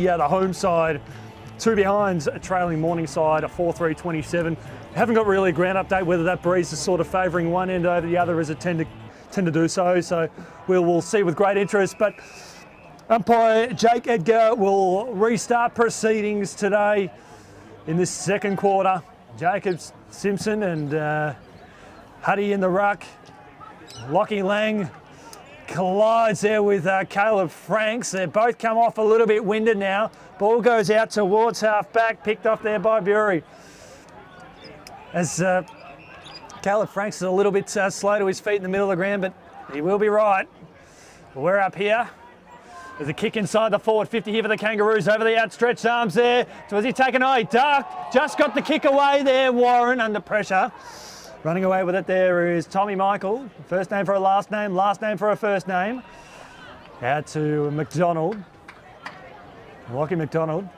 Yeah, the home side, 2 behinds, trailing Morningside, a 4-3-27. Haven't got really a ground update whether that breeze is sort of favouring one end over the other as it tend to do so. So we'll see with great interest. But umpire Jake Edgar will restart proceedings today in this second quarter. Jacobs, Simpson and Huddy in the ruck. Lockie Lang collides there with Caleb Franks. They both come off a little bit winded now. Ball goes out towards half back, picked off there by Bury. As Caleb Franks is a little bit slow to his feet in the middle of the ground, but he will be right. We're up here. There's a kick inside the forward 50 here for the Kangaroos over the outstretched arms there. So as he taken away, ducked, just got the kick away there, Warren under pressure. Running away with it there is Tommy Michael. First name for a last name for a first name. Out to McDonald. Lockie McDonald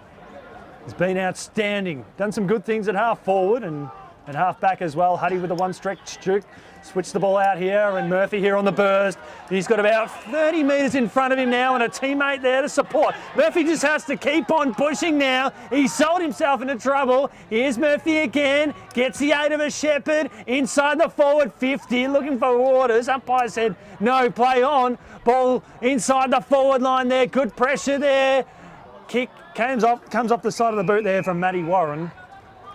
has been outstanding. Done some good things at half forward and at half back as well. Huddy with the one stretch juke. Switch the ball out here and Murphy here on the burst. He's got about 30 metres in front of him now and a teammate there to support. Murphy just has to keep on pushing now. He sold himself into trouble. Here's Murphy again. Gets the aid of a Shepherd inside the forward 50. Looking for Waters. Umpire said no, play on. Ball inside the forward line there. Good pressure there. Kick comes off the side of the boot there from Matty Warren.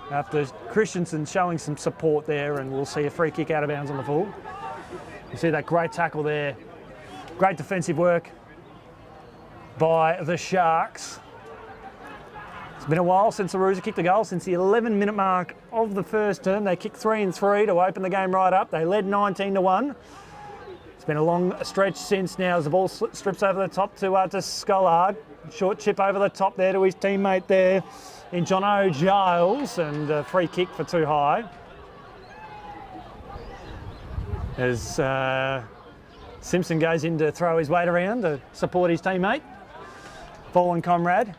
After Christensen showing some support there, and we'll see a free kick out of bounds on the full. You see that great tackle there. Great defensive work by the Sharks. It's been a while since the Roos kicked a goal, since the 11-minute mark of the first term. They kicked 3 and 3 to open the game right up. They led 19-1. It's been a long stretch since now as the ball strips over the top to Scollard. Short chip over the top there to his teammate there in Jono Giles, and a free kick for too high. As Simpson goes in to throw his weight around to support his teammate. Fallen comrade.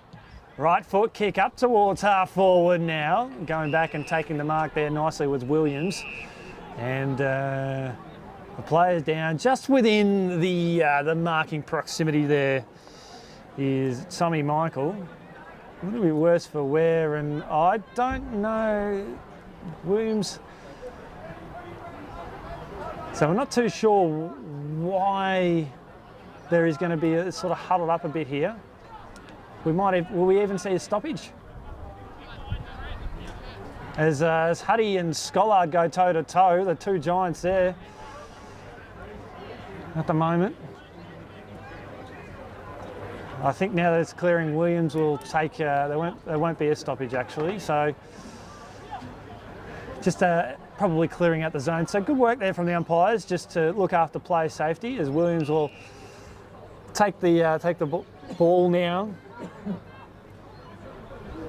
Right foot kick up towards half forward now. Going back and taking the mark there nicely with Williams. And the players down just within the marking proximity there is Tommy Michael. Would it be worse for wear? And I don't know, Williams. So I'm not too sure why there is going to be a sort of huddled up a bit here. Will we even see a stoppage? As Huddy and Scollard go toe to toe, the two giants there at the moment. I think now that it's clearing, Williams will take, there won't be a stoppage actually, so just probably clearing out the zone. So good work there from the umpires just to look after player safety, as Williams will take the ball now.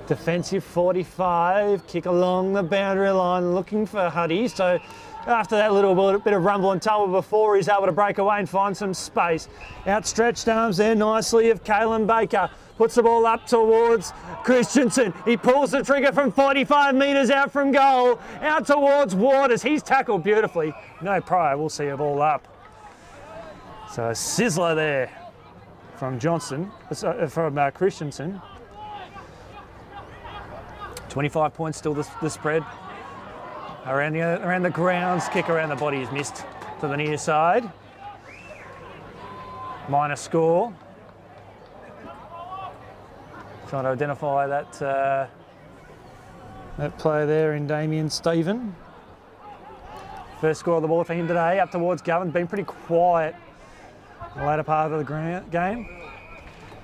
Defensive 45, kick along the boundary line looking for Huddy. So after that little bit of rumble and tumble before, he's able to break away and find some space. Outstretched arms there nicely of Kalen Baker. Puts the ball up towards Christensen. He pulls the trigger from 45 metres out from goal. Out towards Waters. He's tackled beautifully. No prior, we'll see a ball up. So a sizzler there from Christensen. 25 points still the spread. Around the grounds, kick around the body is missed to the near side. Minor score. Trying to identify that player there in Damien Stephen. First score of the ball for him today, up towards Govan. Been pretty quiet in the latter part of the game.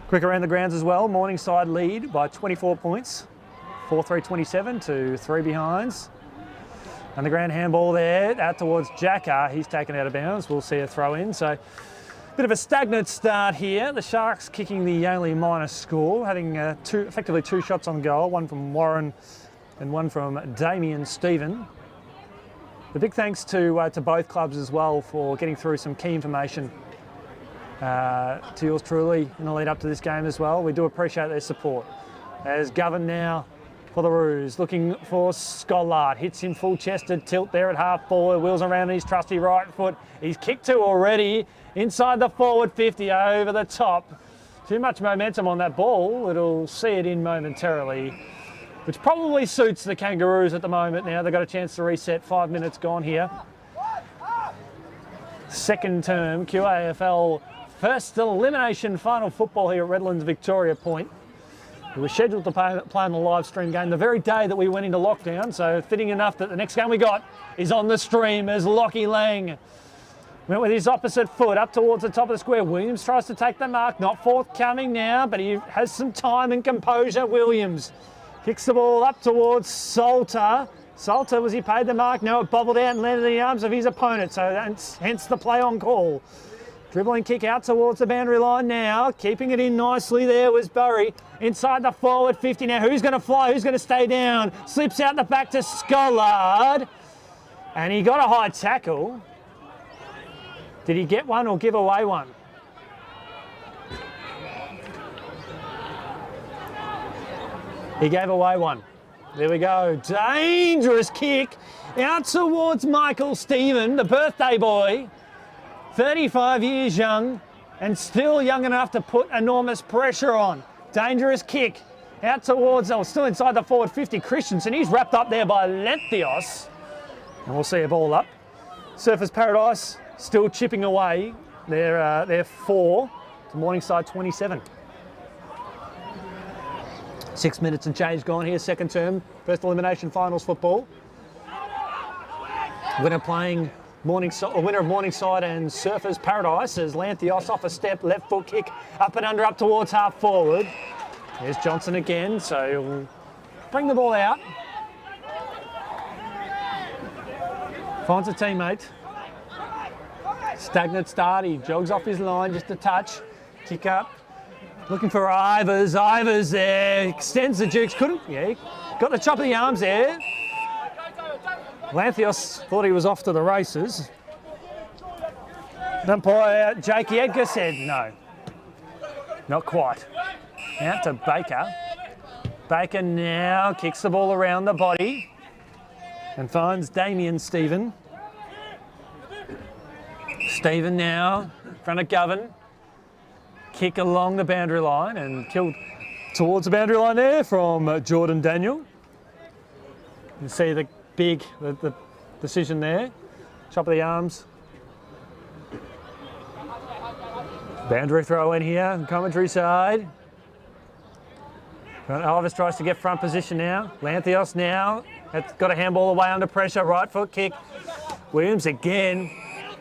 Quick around the grounds as well. Morningside lead by 24 points. 4-3-27 to 3 behinds. Underground handball there, out towards Jacker. He's taken out of bounds. We'll see a throw in. So, bit of a stagnant start here. The Sharks kicking the only minor score, having effectively 2 shots on goal, one from Warren and one from Damien Stephen. The big thanks to both clubs as well for getting through some key information to yours truly in the lead up to this game as well. We do appreciate their support. As Govan now for the Roos, looking for Scollard. Hits him full-chested tilt there at half forward. Wheels around his trusty right foot. He's kicked 2 already. Inside the forward 50, over the top Too much momentum on that ball. It'll see it in momentarily, which probably suits the Kangaroos at the moment now. They've got a chance to reset. 5 minutes gone here. Second term QAFL first elimination final football here at Redland's Victoria Point. We were scheduled to play on the live stream game the very day that we went into lockdown, so fitting enough that the next game we got is on the stream as Lockie Lang went with his opposite foot up towards the top of the square. Williams tries to take the mark, not forthcoming now, but he has some time and composure. Williams kicks the ball up towards Salter. Salter, was he paid the mark? No, it bobbled out and landed in the arms of his opponent, so hence the play on call. Dribbling kick out towards the boundary line now. Keeping it in nicely there was Burry. Inside the forward 50 now. Who's going to fly? Who's going to stay down? Slips out the back to Scollard. And he got a high tackle. Did he get one or give away one? He gave away one. There we go. Dangerous kick out towards Michael Stephen, the birthday boy. 35 years young and still young enough to put enormous pressure on. Dangerous kick out towards, still inside the forward 50, Christensen. He's wrapped up there by Lenthios. And we'll see a ball up. Surfers Paradise still chipping away. They're 4 to Morningside 27. 6 minutes and change gone here, second term, first elimination finals football. Winner of Morningside and Surfers Paradise as Lanthios off a step, left foot kick, up and under, up towards half forward. There's Johnson again, so he'll bring the ball out. Finds a teammate. Stagnant start, he jogs off his line just a touch. Kick up, looking for Ivers. Ivers there, extends the jukes, couldn't, yeah, got the top of the arms there. Lanthios thought he was off to the races. Umpire Jakey Edgar said no, not quite. Out to Baker. Baker now kicks the ball around the body and finds Damien Stephen. Stephen now in front of Govan. Kick along the boundary line and killed towards the boundary line there from Jordan Daniel. You see the decision there. Top of the arms. Boundary throw in here, commentary side. Elvis tries to get front position now. Lanthios now. That's got a handball away under pressure. Right foot kick. Williams again.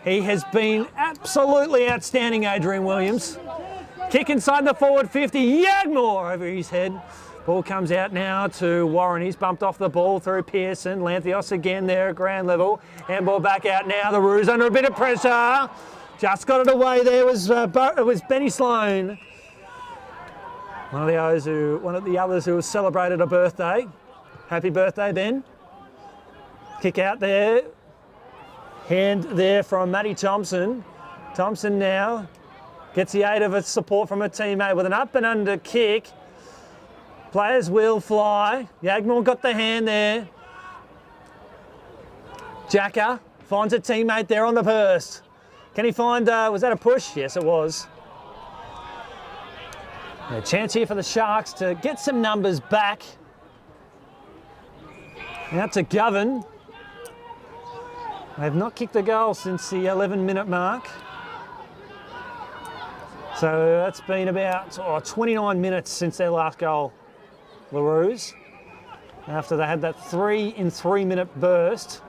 He has been absolutely outstanding, Adrian Williams. Kick inside the forward 50. Yagmore over his head. Ball comes out now to Warren. He's bumped off the ball through Pearson. Lanthios again there at ground level. Handball back out now. The Roos under a bit of pressure. Just got it away there was Benny Sloan. One of the others who has celebrated a birthday. Happy birthday, Ben. Kick out there. Hand there from Matty Thompson. Thompson now gets the aid of a support from a teammate with an up and under kick. Players will fly. Yagmore got the hand there. Jacker finds a teammate there on the burst. Can he find, was that a push? Yes, it was. A chance here for the Sharks to get some numbers back. Out to Govan. They've not kicked a goal since the 11-minute mark. So that's been about 29 minutes since their last goal, LaRue's. After they had that 3 in 3 minute burst.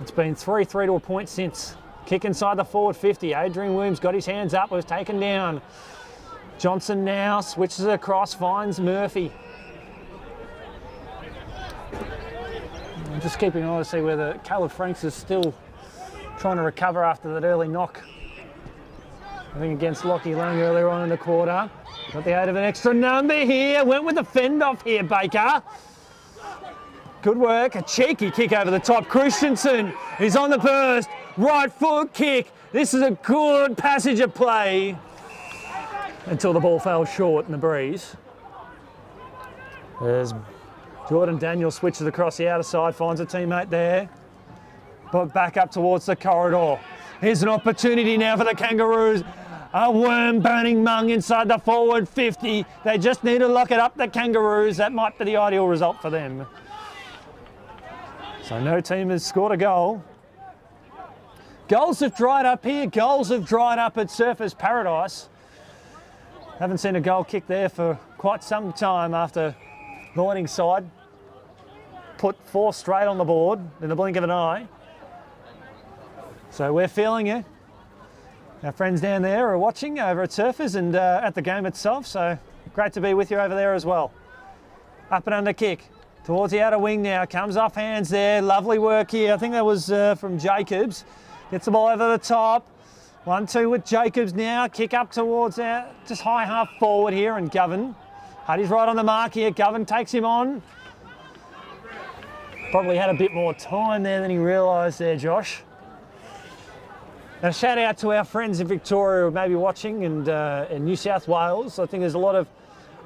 It's been 3-3 to a point since. Kick inside the forward 50. Adrian Williams got his hands up, was taken down. Johnson now switches across, finds Murphy. I'm just keeping an eye to see whether Caleb Franks is still trying to recover after that early knock. I think against Lockie Lang earlier on in the quarter. Got the aid of an extra number here. Went with the fend off here, Baker. Good work. A cheeky kick over the top. Christensen is on the burst. Right foot kick. This is a good passage of play until the ball fell short in the breeze. There's Jordan Daniel switches across the outer side, finds a teammate there. But back up towards the corridor. Here's an opportunity now for the Kangaroos. A worm-burning mung inside the forward 50. They just need to lock it up, the Kangaroos. That might be the ideal result for them. So no team has scored a goal. Goals have dried up here. Goals have dried up at Surfers Paradise. Haven't seen a goal kick there for quite some time after the winning side put 4 straight on the board in the blink of an eye. So we're feeling it. Our friends down there are watching over at Surfers and at the game itself, so great to be with you over there as well. Up and under kick towards the outer wing now, comes off hands there, lovely work here. I think that was from Jacobs. Gets the ball over the top. 1-2 with Jacobs now, kick up towards just high half forward here, and Govan. Huddy's right on the mark here, Govan takes him on. Probably had a bit more time there than he realised there, Josh. And a shout out to our friends in Victoria who may be watching and in New South Wales. I think there's a lot of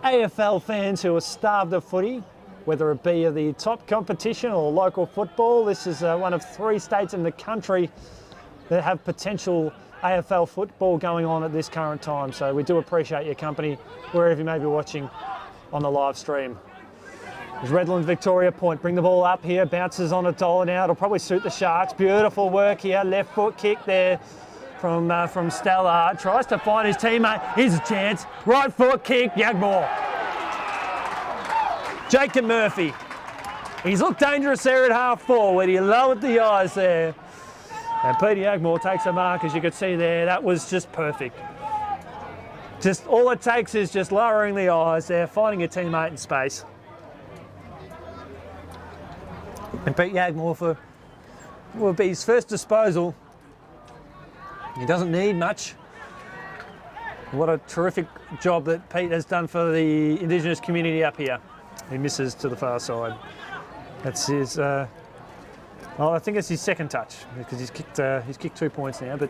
AFL fans who are starved of footy, whether it be of the top competition or local football. This is one of 3 states in the country that have potential AFL football going on at this current time. So we do appreciate your company wherever you may be watching on the live stream. There's Redland Victoria point. Bring the ball up here. Bounces on a dollar now. It'll probably suit the Sharks. Beautiful work here. Left foot kick there from Stella. Tries to find his teammate. Here's a chance. Right foot kick. Yagmore. Jacob Murphy. He's looked dangerous there at half forward. He lowered the eyes there. And Peter Yagmore takes a mark, as you could see there. That was just perfect. Just all it takes is just lowering the eyes there, finding a teammate in space. And Pete Yagmore will be his first disposal. He doesn't need much. What a terrific job that Pete has done for the Indigenous community up here. He misses to the far side. That's his. I think it's his second touch because he's kicked 2 points now. But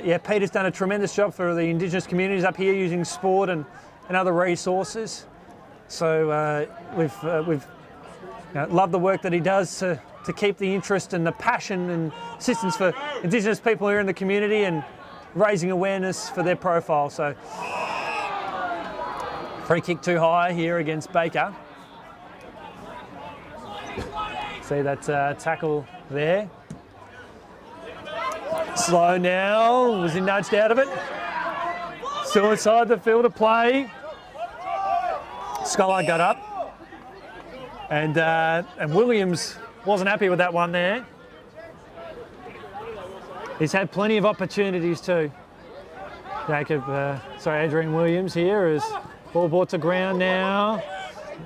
yeah, Pete has done a tremendous job for the Indigenous communities up here using sport and other resources. So we've loved the work that he does to keep the interest and the passion and assistance for Indigenous people here in the community and raising awareness for their profile. So free kick too high here against Baker. See that tackle there. Slow now. Was he nudged out of it? Still inside the field of play. Scholar got up. And Williams wasn't happy with that one there. He's had plenty of opportunities too. Adrian Williams here is ball brought to ground now.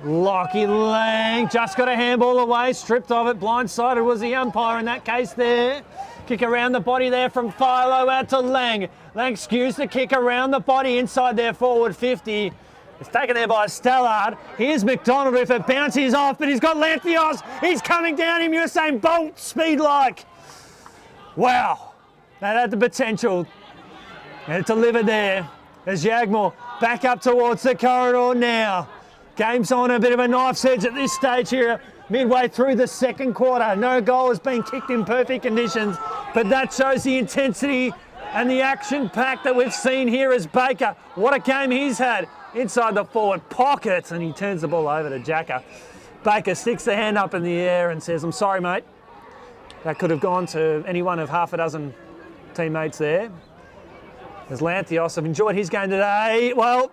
Lockie Lang just got a handball away, stripped of it, blindsided was the umpire in that case there. Kick around the body there from Philo out to Lang. Lang skews the kick around the body inside their forward 50. It's taken there by Stallard. Here's McDonald if it bounces off, but he's got Lanthios. He's coming down him, Usain Bolt speed like. Wow, that had the potential. And it delivered there. There's Yagmore back up towards the corridor now. Game's on a bit of a knife's edge at this stage here, midway through the second quarter. No goal has been kicked in perfect conditions, but that shows the intensity and the action pack that we've seen here as Baker. What a game he's had inside the forward pocket, and he turns the ball over to Jacker. Baker sticks the hand up in the air and says, "I'm sorry, mate." That could have gone to any one of half a dozen teammates there. As Lanthios have enjoyed his game today. Well,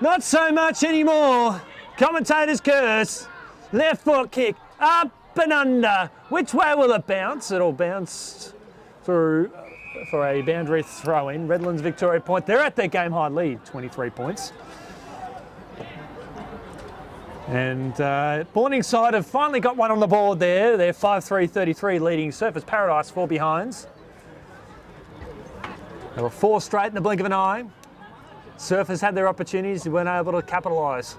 not so much anymore. Commentator's curse. Left foot kick, up and under. Which way will it bounce? It'll bounce through for a boundary throw-in. Redlands Victoria point. They're at their game high lead, 23 points. And Morningside have finally got one on the board there. They're 5-3-33 leading Surfers Paradise 4 behinds. They were 4 straight in the blink of an eye. Surfers had their opportunities, they weren't able to capitalise.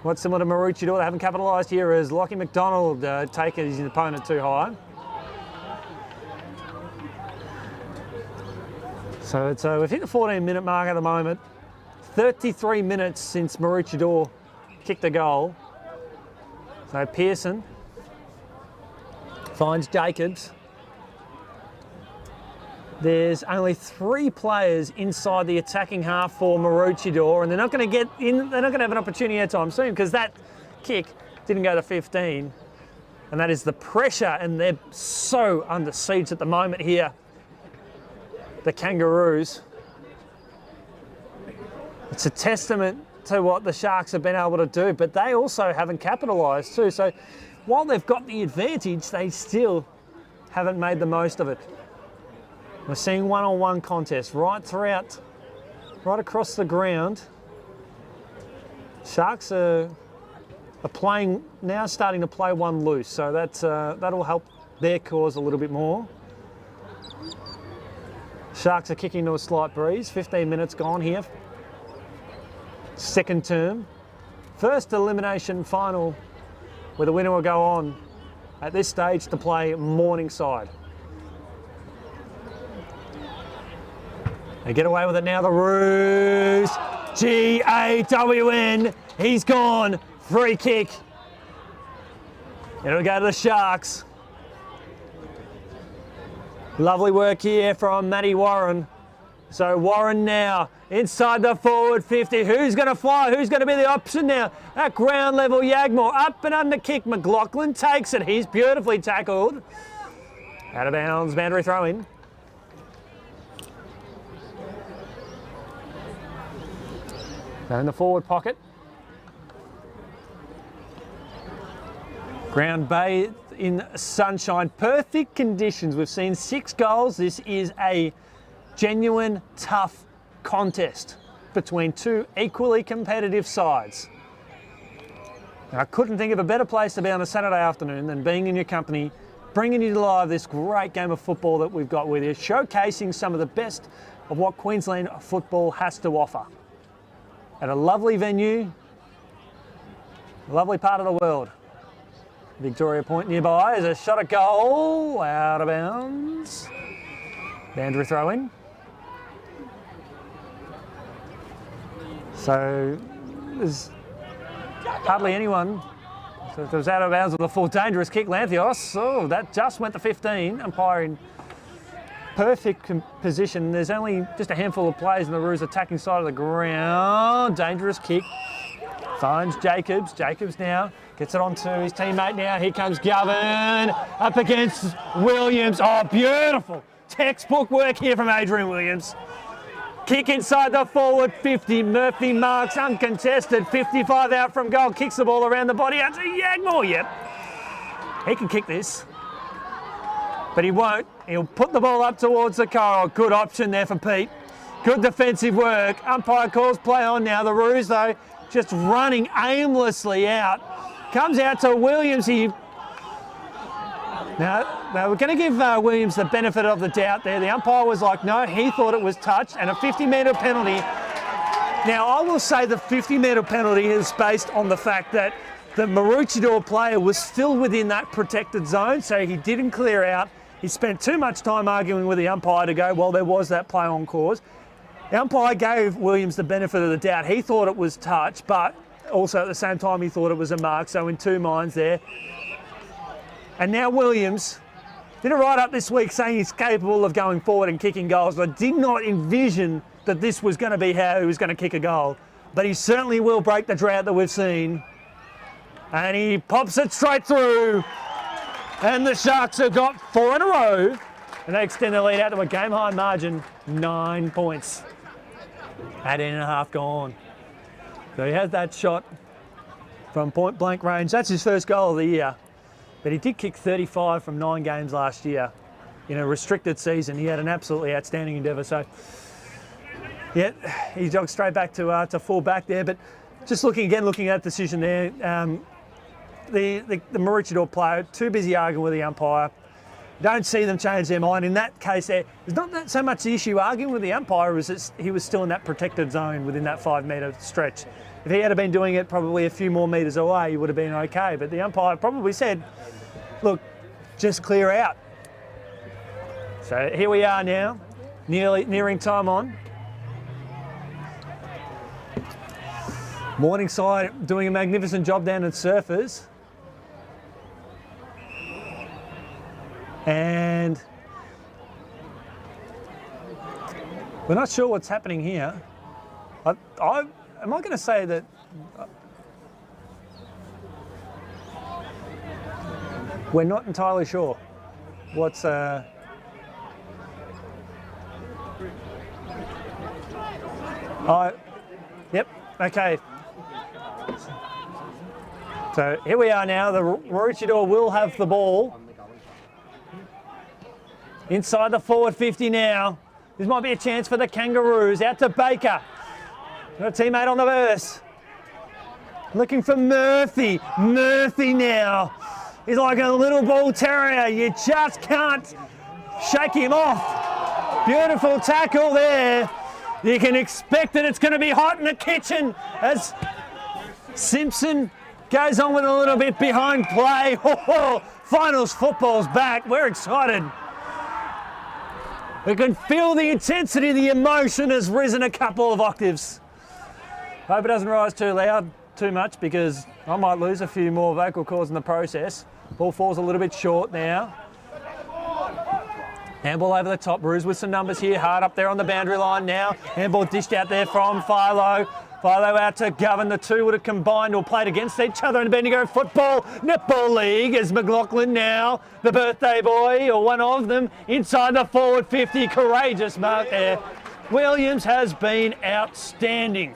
What's similar to Maroochydore, they haven't capitalised here as Lockie McDonald taken his opponent too high. So we've hit the 14-minute mark at the moment. 33 minutes since Maroochydore kicked a goal. So Pearson finds Jacobs. There's only 3 players inside the attacking half for Maroochydore, and they're not going to get in. They're not going to have an opportunity anytime soon because that kick didn't go to 15, and that is the pressure. And they're so under siege at the moment here, the Kangaroos. It's a testament to what the Sharks have been able to do, but they also haven't capitalised too. So while they've got the advantage, they still haven't made the most of it. We're seeing one-on-one contests right throughout, right across the ground. Sharks are playing now, starting to play one loose, so that'll help their cause a little bit more. Sharks are kicking to a slight breeze. 15 minutes gone here. Second term. First elimination final where the winner will go on at this stage to play Morningside. They get away with it now, the Roos. G-A-W-N. He's gone. Free kick. It'll go to the Sharks. Lovely work here from Matty Warren. So Warren now inside the forward 50. Who's going to fly? Who's going to be the option now? At ground level, Yagmore up and under kick. McLaughlin takes it. He's beautifully tackled. Out of bounds, boundary throw in. They're in the forward pocket. Ground bathed in sunshine. Perfect conditions. We've seen 6 goals. This is a genuine tough contest between 2 equally competitive sides. And I couldn't think of a better place to be on a Saturday afternoon than being in your company, bringing you to live this great game of football that we've got with you, showcasing some of the best of what Queensland football has to offer. At a lovely venue, a lovely part of the world. Victoria Point nearby is a shot at goal, out of bounds. Boundary throw in. So there's hardly anyone. So if it was out of bounds with a full dangerous kick, Lanthios. Oh, that just went to 15. Umpire in perfect position. There's only just a handful of players in the Roos attacking side of the ground. Dangerous kick. Finds Jacobs. Jacobs now gets it on to his teammate now. Here comes Govern up against Williams. Oh, beautiful. Textbook work here from Adrian Williams. Kick inside the forward 50. Murphy marks uncontested. 55 out from goal. Kicks the ball around the body out to Yagmore. Yep. He can kick this. But he won't. He'll put the ball up towards the goal. Good option there for Pete. Good defensive work. Umpire calls play on now. The Roos, though, just running aimlessly out. Comes out to Williams. Now we're going to give Williams the benefit of the doubt there. The umpire was like, no, he thought it was touched, and a 50-metre penalty. Now, I will say the 50-metre penalty is based on the fact that the Maroochydore player was still within that protected zone, so he didn't clear out. He spent too much time arguing with the umpire to go, well, there was that play on cause. The umpire gave Williams the benefit of the doubt. He thought it was touch, but also at the same time he thought it was a mark, so in 2 minds there. And now Williams did a write-up this week saying he's capable of going forward and kicking goals. I did not envision that this was going to be how he was going to kick a goal, but he certainly will break the drought that we've seen. And he pops it straight through. And the Sharks have got 4 in a row, and they extend their lead out to a game-high margin, 9 points. 18.5 gone. So he has that shot from point-blank range. That's his first goal of the year. But he did kick 35 from 9 games last year in a restricted season. He had an absolutely outstanding endeavour. So, yeah, he jogged straight back to full back there. But just looking at that decision there, the Maroochydore player, too busy arguing with the umpire. Don't see them change their mind. In that case, there's not so much the issue arguing with the umpire, as he was still in that protected zone within that 5-metre stretch. If he had been doing it probably a few more metres away, he would have been okay. But the umpire probably said, look, just clear out. So here we are now, nearing time on. Morningside doing a magnificent job down at Surfers. And We're not sure what's happening here. Am I going to say that? We're not entirely sure what's. Yep. Okay. So here we are now. The Maroochydore will have the ball inside the forward 50 now. This might be a chance for the Kangaroos. Out to Baker. Got a teammate on the verse. Looking for Murphy. Murphy now. He's like a little bull terrier. You just can't shake him off. Beautiful tackle there. You can expect that it's going to be hot in the kitchen as Simpson goes on with a little bit behind play. Finals football's back. We're excited. We can feel the intensity, the emotion has risen a couple of octaves. Hope it doesn't rise too loud, too much, because I might lose a few more vocal cords in the process. Ball falls a little bit short now. Handball over the top. Roos with some numbers here. Hard up there on the boundary line now. Handball dished out there from Philo. Philo out to Govan. The two would have combined or played against each other in Bendigo Football Netball League as McLaughlin now, the birthday boy, or one of them, inside the forward 50. Courageous mark there. Williams has been outstanding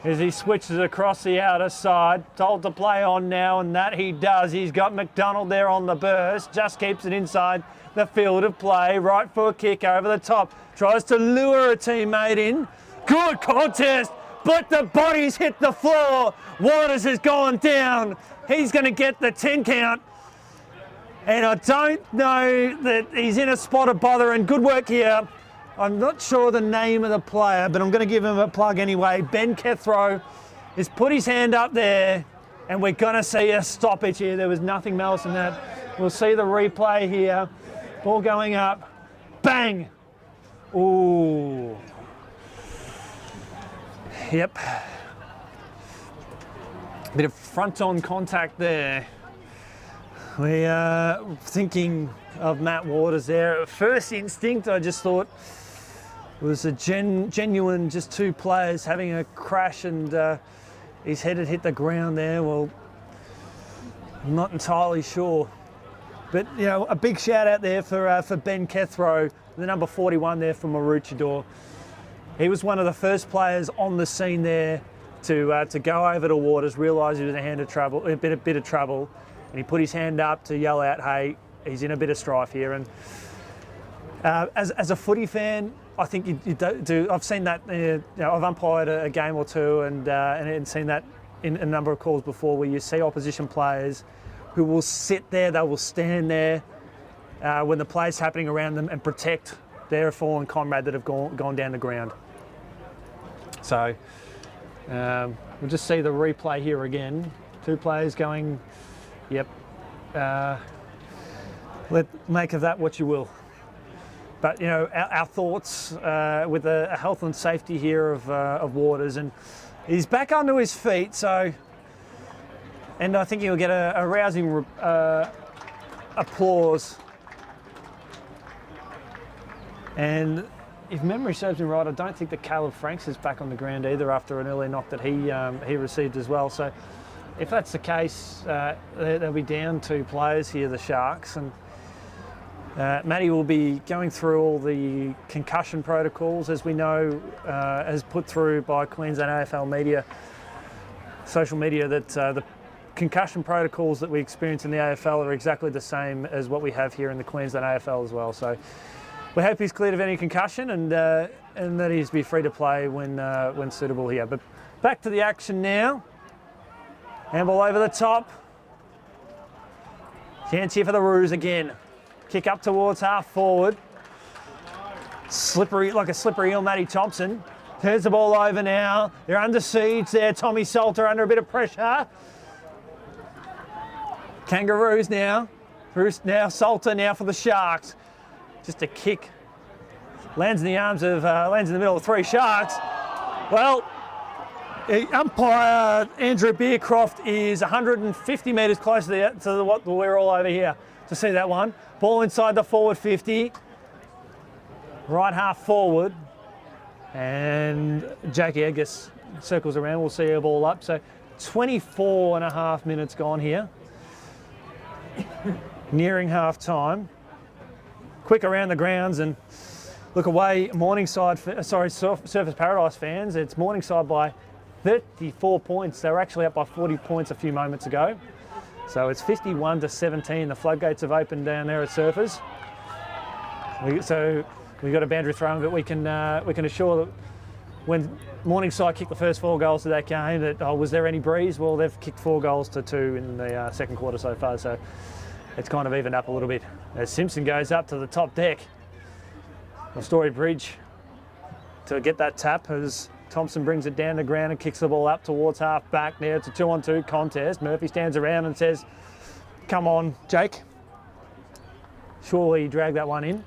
as he switches across the outer side. Told to play on now, and that he does. He's got McDonald there on the burst. Just keeps it inside the field of play. Right foot kick over the top. Tries to lure a teammate in. Good contest, but the bodies hit the floor. Waters has gone down. He's going to get the 10 count. And I don't know that he's in a spot of bother, and good work here. I'm not sure the name of the player, but I'm going to give him a plug anyway. Ben Kethrow has put his hand up there, and we're going to see a stoppage here. There was nothing else in that. We'll see the replay here. Ball going up. Bang! Ooh. Yep. Bit of front-on contact there. We are thinking of Matt Waters there. First instinct, I just thought it was a genuine, just two players having a crash, and his head had hit the ground there. Well, I'm not entirely sure. But, you know, a big shout out there for Ben Kethrow, the number 41 there from Maroochydore. He was one of the first players on the scene there to go over to Waters, realise he was in a bit of trouble, and he put his hand up to yell out, "Hey, he's in a bit of strife here." And as a footy fan, I think you do. I've seen that. I've umpired a game or two, and seen that in a number of calls before, where you see opposition players who will sit there, they will stand there when the play's happening around them and protect their fallen comrade that have gone down the ground. So we'll just see the replay here again. Two players going, yep. Make of that what you will. But, you know, our thoughts with the health and safety here of Waters, and he's back onto his feet, so, and I think he'll get a rousing applause. And if memory serves me right, I don't think that Caleb Franks is back on the ground either after an early knock that he received as well. So if that's the case, they'll be down two players here, the Sharks, and Matty will be going through all the concussion protocols, as we know, as put through by Queensland AFL media, social media, that the concussion protocols that we experience in the AFL are exactly the same as what we have here in the Queensland AFL as well. So we hope he's cleared of any concussion, and that he's be free to play when suitable here. But back to the action now. Handball over the top. Chance here for the Roos again. Kick up towards half forward. Slippery, like a slippery eel, Matty Thompson. Turns the ball over now. They're under siege there. Tommy Salter under a bit of pressure. Kangaroos now. Roos now, Salter now for the Sharks. Just a kick. Lands in the arms of, lands in the middle of three Sharks. Well, umpire Andrew Beercroft is 150 metres closer to what we're all over here to see that one. Ball inside the forward 50. Right half forward. And Jackie Edgus circles around. We'll see her ball up. So 24.5 minutes gone here. Nearing half time. Quick around the grounds and look away. Morningside, Surfers Paradise fans. It's Morningside by 34 points. They were actually up by 40 points a few moments ago. So it's 51-17. The floodgates have opened down there at Surfers. So we've got a boundary throw, but we can assure that when Morningside kicked the first 4 goals of that game, that was there any breeze? Well, they've kicked 4 goals to 2 in the second quarter so far. So it's kind of evened up a little bit. As Simpson goes up to the top deck of Story Bridge to get that tap, as Thompson brings it down the ground and kicks the ball up towards half back. Now it's a 2-on-2 contest. Murphy stands around and says, "Come on, Jake." Surely drag that one in.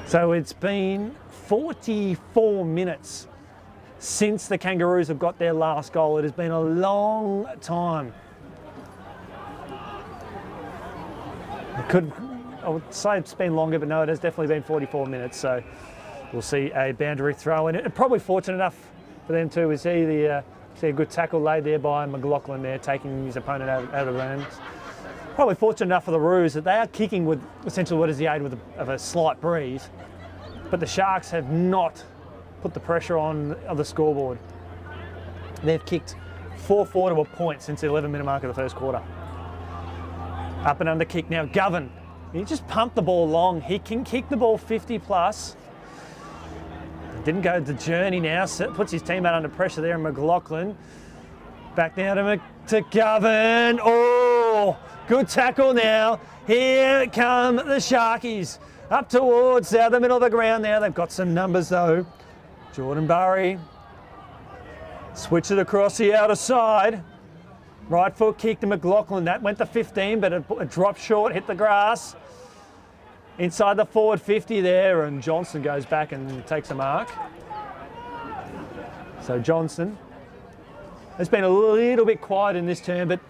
So it's been 44 minutes since the Kangaroos have got their last goal. It has been a long time. I would say it's been longer, but no, it has definitely been 44 minutes. So we'll see a boundary throw in. And probably fortunate enough for them too. We see a good tackle laid there by McLaughlin there, taking his opponent out of the ranks. Probably fortunate enough for the Roos that they are kicking with essentially what is the aid of a slight breeze. But the Sharks have not put the pressure on the scoreboard. They've kicked 4-4 to a point since the 11-minute mark of the first quarter. Up and under kick now, Govan. He just pumped the ball long. He can kick the ball 50 plus. Didn't go the journey now. Puts his teammate under pressure there, and McLaughlin. Back now to Govan. Oh, good tackle now. Here come the Sharkies. Up towards the middle of the ground now. They've got some numbers though. Jordan Burry. Switch it across the outer side. Right foot kick to McLaughlin. That went to 15, but it dropped short, hit the grass. Inside the forward 50 there, and Johnson goes back and takes a mark. So Johnson has been a little bit quiet in this term, but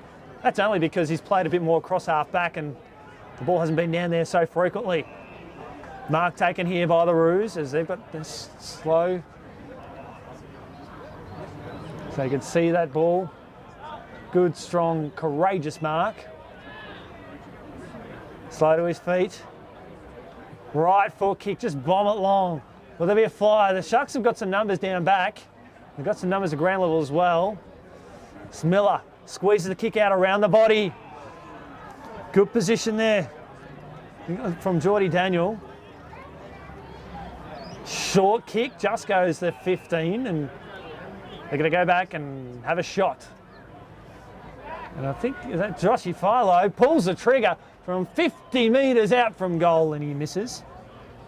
that's only because he's played a bit more across half back and the ball hasn't been down there so frequently. Mark taken here by the Roos as they've got this slow. So you can see that ball. Good, strong, courageous mark. Slow to his feet. Right foot kick, just bomb it long. Will there be a flyer? The Sharks have got some numbers down back. They've got some numbers at ground level as well. Smiller squeezes the kick out around the body. Good position there from Geordie Daniel. Short kick, just goes to 15, and they're going to go back and have a shot. And I think that Joshy Philo pulls the trigger from 50 metres out from goal, and he misses.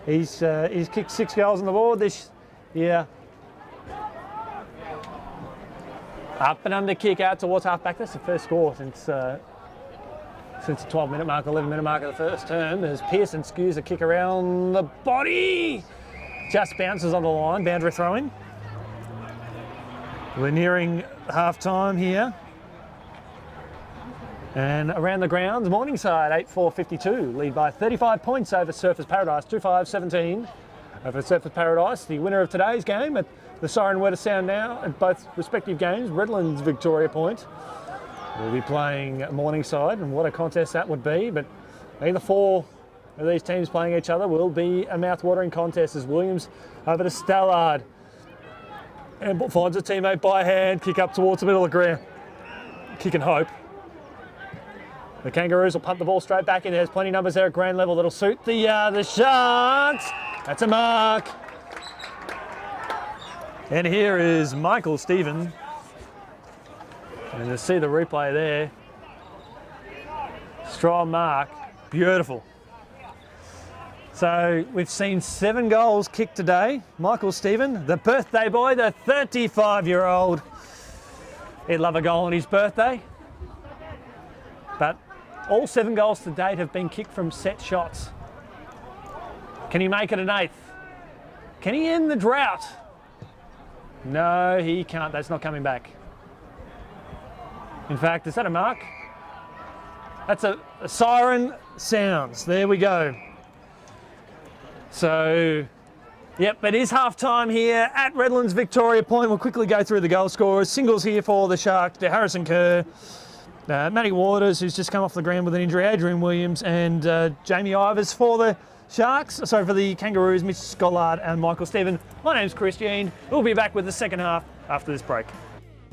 He's kicked 6 goals on the board this year. Up and under kick out towards half back. That's the first score since the 12-minute mark, 11-minute mark of the first term. As Pearson skews a kick around the body. Just bounces on the line, boundary throwing. We're nearing half time here. And around the grounds, Morningside 8-4-52, lead by 35 points over Surfers Paradise, 2-5-17 over Surfers Paradise. The winner of today's game, at the siren were to sound now at both respective games, Redland's Victoria Point will be playing Morningside, and what a contest that would be. But either 4 of these teams playing each other will be a mouth-watering contest as Williams over to Stallard. And finds a teammate by hand, kick up towards the middle of the ground. Kick and hope. The Kangaroos will punt the ball straight back in. There's plenty of numbers there at ground level that'll suit the Sharks. That's a mark. And here is Michael Stephen. And you see the replay there. Strong mark. Beautiful. So we've seen 7 goals kicked today. Michael Stephen, the birthday boy, the 35-year-old. He'd love a goal on his birthday. But all 7 goals to date have been kicked from set shots. Can he make it an 8th? Can he end the drought? No, he can't. That's not coming back. In fact, is that a mark? That's a siren sounds. There we go. So, yep, it is half time here at Redland's Victoria Point. We'll quickly go through the goal scorers. Singles here for the Sharks to Harrison Kerr, Matty Waters, who's just come off the ground with an injury, Adrian Williams, and Jamie Ivers for the Sharks. So for the Kangaroos, Mitch Scollard and Michael Stephen. My name's Christian. We'll be back with the second half after this break.